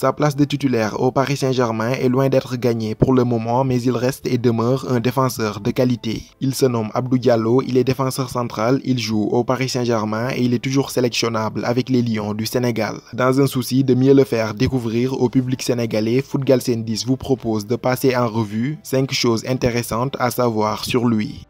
Sa place de titulaire au Paris Saint-Germain est loin d'être gagnée pour le moment, mais il reste et demeure un défenseur de qualité. Il se nomme Abdou Diallo, il est défenseur central, il joue au Paris Saint-Germain et il est toujours sélectionnable avec les Lions du Sénégal. Dans un souci de mieux le faire découvrir au public sénégalais, Foot Galsen 10 vous propose de passer en revue 5 choses intéressantes à savoir sur lui.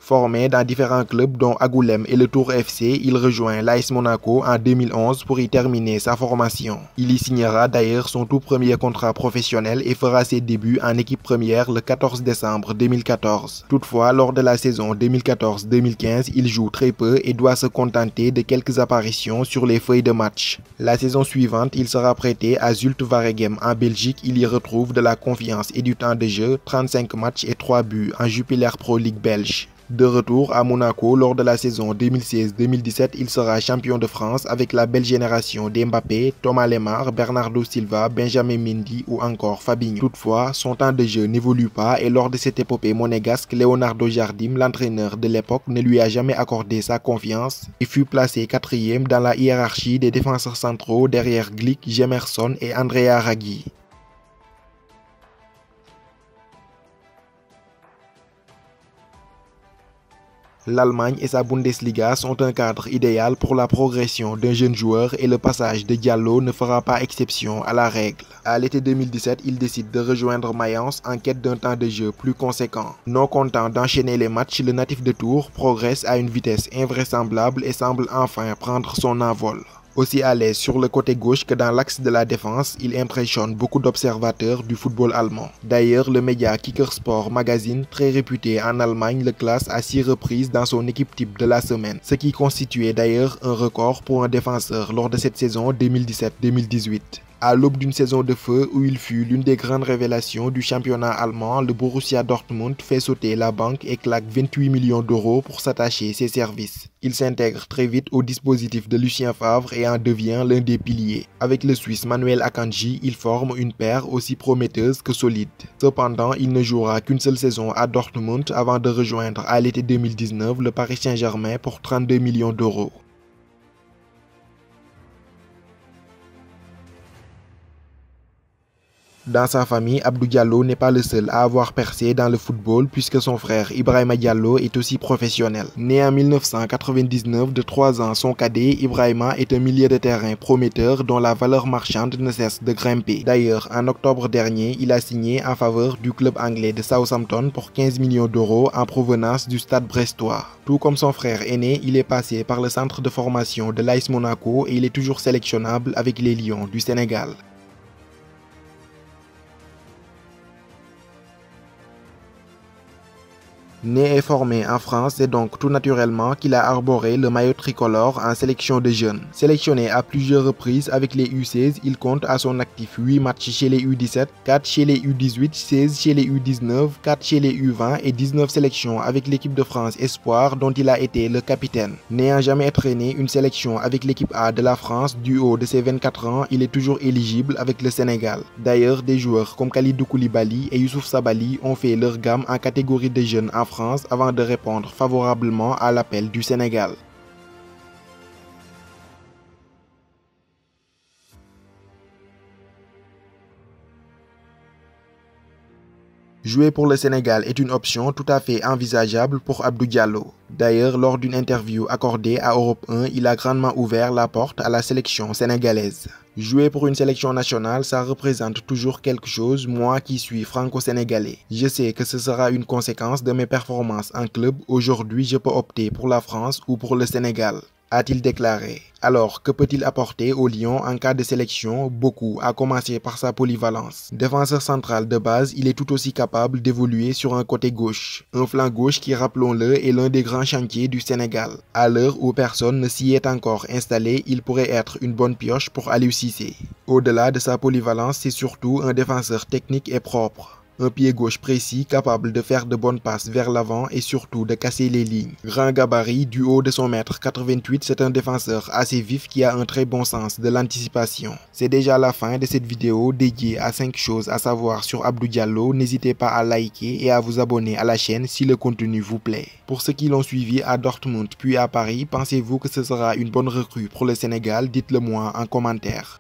Formé dans différents clubs dont Angoulême et le Tour FC, il rejoint l'AS Monaco en 2011 pour y terminer sa formation. Il y signera d'ailleurs son tout premier contrat professionnel et fera ses débuts en équipe première le 14 décembre 2014. Toutefois, lors de la saison 2014-2015, il joue très peu et doit se contenter de quelques apparitions sur les feuilles de match. La saison suivante, il sera prêté à Zulte Waregem en Belgique. Il y retrouve de la confiance et du temps de jeu, 35 matchs et 3 buts en Jupiler Pro League belge. De retour à Monaco lors de la saison 2016-2017, il sera champion de France avec la belle génération d'Mbappé, Thomas Lemar, Bernardo Silva, Benjamin Mendy ou encore Fabinho. Toutefois, son temps de jeu n'évolue pas et lors de cette épopée monégasque, Leonardo Jardim, l'entraîneur de l'époque, ne lui a jamais accordé sa confiance et fut placé 4e dans la hiérarchie des défenseurs centraux derrière Glick, Jemerson et Andrea Raggi. L'Allemagne et sa Bundesliga sont un cadre idéal pour la progression d'un jeune joueur et le passage de Diallo ne fera pas exception à la règle. À l'été 2017, il décide de rejoindre Mayence en quête d'un temps de jeu plus conséquent. Non content d'enchaîner les matchs, le natif de Tours progresse à une vitesse invraisemblable et semble enfin prendre son envol. Aussi à l'aise sur le côté gauche que dans l'axe de la défense, il impressionne beaucoup d'observateurs du football allemand. D'ailleurs, le média Kickersport Magazine, très réputé en Allemagne, le classe à 6 reprises dans son équipe type de la semaine, ce qui constituait d'ailleurs un record pour un défenseur lors de cette saison 2017-2018. À l'aube d'une saison de feu où il fut l'une des grandes révélations du championnat allemand, le Borussia Dortmund fait sauter la banque et claque 28 millions d'euros pour s'attacher ses services. Il s'intègre très vite au dispositif de Lucien Favre et en devient l'un des piliers. Avec le Suisse Manuel Akanji, il forme une paire aussi prometteuse que solide. Cependant, il ne jouera qu'une seule saison à Dortmund avant de rejoindre à l'été 2019 le Paris Saint-Germain pour 32 millions d'euros. Dans sa famille, Abdou Diallo n'est pas le seul à avoir percé dans le football puisque son frère Ibrahima Diallo est aussi professionnel. Né en 1999 de 3 ans son cadet, Ibrahima est un milieu de terrain prometteur dont la valeur marchande ne cesse de grimper. D'ailleurs, en octobre dernier, il a signé en faveur du club anglais de Southampton pour 15 millions d'euros en provenance du Stade brestois. Tout comme son frère aîné, il est passé par le centre de formation de l'AS Monaco et il est toujours sélectionnable avec les Lions du Sénégal. Né et formé en France, c'est donc tout naturellement qu'il a arboré le maillot tricolore en sélection de jeunes. Sélectionné à plusieurs reprises avec les U16, il compte à son actif 8 matchs chez les U17, 4 chez les U18, 16 chez les U19, 4 chez les U20 et 19 sélections avec l'équipe de France Espoir dont il a été le capitaine. N'ayant jamais entraîné une sélection avec l'équipe A de la France du haut de ses 24 ans, il est toujours éligible avec le Sénégal. D'ailleurs, des joueurs comme Kalidou Koulibaly et Youssouf Sabaly ont fait leur gamme en catégorie de jeunes en France avant de répondre favorablement à l'appel du Sénégal. Jouer pour le Sénégal est une option tout à fait envisageable pour Abdou Diallo. D'ailleurs, lors d'une interview accordée à Europe 1, il a grandement ouvert la porte à la sélection sénégalaise. Jouer pour une sélection nationale, ça représente toujours quelque chose, moi qui suis franco-sénégalais. Je sais que ce sera une conséquence de mes performances en club. Aujourd'hui, je peux opter pour la France ou pour le Sénégal, a-t-il déclaré. Alors, que peut-il apporter au Lion en cas de sélection? Beaucoup, à commencer par sa polyvalence. Défenseur central de base, il est tout aussi capable d'évoluer sur un côté gauche. Un flanc gauche qui, rappelons-le, est l'un des grands chantiers du Sénégal. À l'heure où personne ne s'y est encore installé, il pourrait être une bonne pioche pour Aliou Cissé. Au-delà de sa polyvalence, c'est surtout un défenseur technique et propre. Un pied gauche précis, capable de faire de bonnes passes vers l'avant et surtout de casser les lignes. Grand gabarit, du haut de son mètre 88, c'est un défenseur assez vif qui a un très bon sens de l'anticipation. C'est déjà la fin de cette vidéo dédiée à 5 choses à savoir sur Abdou Diallo. N'hésitez pas à liker et à vous abonner à la chaîne si le contenu vous plaît. Pour ceux qui l'ont suivi à Dortmund puis à Paris, pensez-vous que ce sera une bonne recrue pour le Sénégal? Dites-le moi en commentaire.